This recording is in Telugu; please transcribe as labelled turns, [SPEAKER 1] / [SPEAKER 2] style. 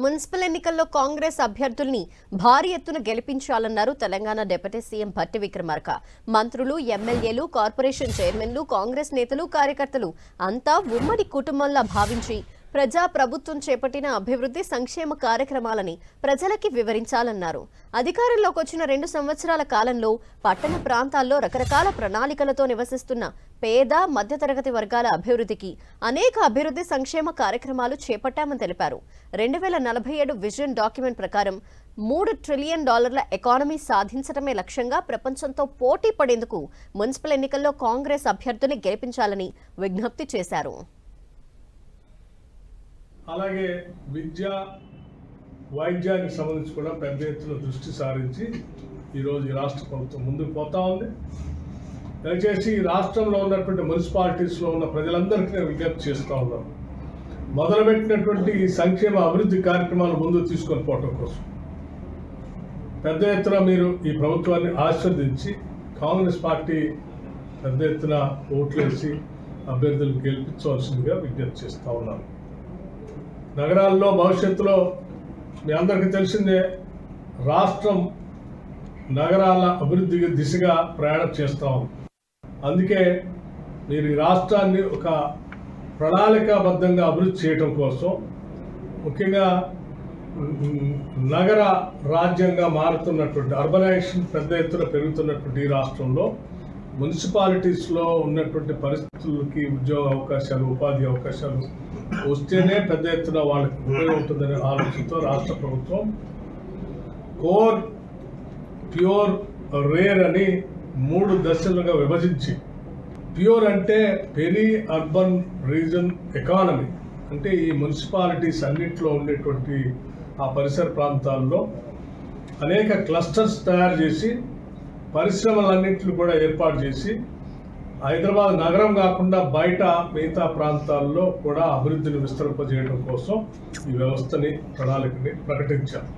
[SPEAKER 1] మున్సిపల్ ఎన్నికల్లో కాంగ్రెస్ అభ్యర్థుల్ని భారీ ఎత్తున గెలిపించాలన్నారు తెలంగాణ డిప్యూటీ సీఎం భట్టి విక్రమార్క. మంత్రులు, ఎమ్మెల్యేలు, కార్పొరేషన్ చైర్మన్లు, కాంగ్రెస్ నేతలు, కార్యకర్తలు అంతా ఉమ్మడి కుటుంబంలా భావించి ప్రజా ప్రభుత్వం చేపట్టిన అభివృద్ధి సంక్షేమ కార్యక్రమాలని ప్రజలకి వివరించాలన్నారు. అధికారంలోకి వచ్చిన 2 సంవత్సరాల కాలంలో పట్టణ ప్రాంతాల్లో రకరకాల ప్రణాళికలతో నివసిస్తున్న పేద, మధ్యతరగతి వర్గాల అభివృద్ధికి అనేక అభివృద్ధి సంక్షేమ కార్యక్రమాలు చేపట్టామని తెలిపారు. 2047 విజన్ డాక్యుమెంట్ ప్రకారం $3 ట్రిలియన్ ఎకానమీ సాధించడమే లక్ష్యంగా ప్రపంచంతో పోటీ పడేందుకు మున్సిపల్ ఎన్నికల్లో కాంగ్రెస్ అభ్యర్థుల్ని గెలిపించాలని విజ్ఞప్తి చేశారు.
[SPEAKER 2] అలాగే విద్య, వైద్యానికి సంబంధించి కూడా పెద్ద ఎత్తున దృష్టి సారించి ఈరోజు ఈ రాష్ట్ర ప్రభుత్వం ముందుకు పోతా ఉంది. దయచేసి ఈ రాష్ట్రంలో ఉన్నటువంటి మున్సిపాలిటీస్లో ఉన్న ప్రజలందరికీ నేను విజ్ఞప్తి చేస్తూ ఉన్నాను. మొదలుపెట్టినటువంటి ఈ సంక్షేమ అభివృద్ధి కార్యక్రమాలు ముందుకు తీసుకొని పోవటం కోసం పెద్ద ఎత్తున మీరు ఈ ప్రభుత్వాన్ని ఆశీర్వదించి కాంగ్రెస్ పార్టీ పెద్ద ఎత్తున ఓట్లేసి అభ్యర్థులు గెలిపించవలసిందిగా విజ్ఞప్తి చేస్తూ ఉన్నాను. నగరాల్లో భవిష్యత్తులో మీ అందరికీ తెలిసిందే, రాష్ట్రం నగరాల అభివృద్ధి దిశగా ప్రయాణం చేస్తాం. అందుకే మీరు ఈ రాష్ట్రాన్ని ఒక ప్రణాళికాబద్ధంగా అభివృద్ధి చేయడం కోసం, ముఖ్యంగా నగర రాజ్యంగా మారుతున్నటువంటి అర్బనైజేషన్ పెద్ద ఎత్తున పెరుగుతున్నటువంటి ఈ రాష్ట్రంలో మున్సిపాలిటీస్లో ఉన్నటువంటి పరిస్థితులకి ఉద్యోగ అవకాశాలు, ఉపాధి అవకాశాలు వస్తేనే పెద్ద ఎత్తున వాళ్ళకి ఉపయోగం ఉంటుందనే ఆలోచనతో రాష్ట్ర ప్రభుత్వం కోర్, ప్యూర్, రేర్ అని 3 దశలుగా విభజించి, ప్యూర్ అంటే పెరీ అర్బన్ రీజన్ ఎకానమీ, అంటే ఈ మున్సిపాలిటీస్ అన్నింటిలో ఉండేటువంటి ఆ పరిసర ప్రాంతాల్లో అనేక క్లస్టర్స్ తయారు చేసి పరిశ్రమలన్నింటినీ కూడా ఏర్పాటు చేసి హైదరాబాద్ నగరం కాకుండా బయట మిగతా ప్రాంతాల్లో కూడా అభివృద్ధిని విస్తరింపజేయడం కోసం ఈ వ్యవస్థని, ప్రణాళికని ప్రకటించారు.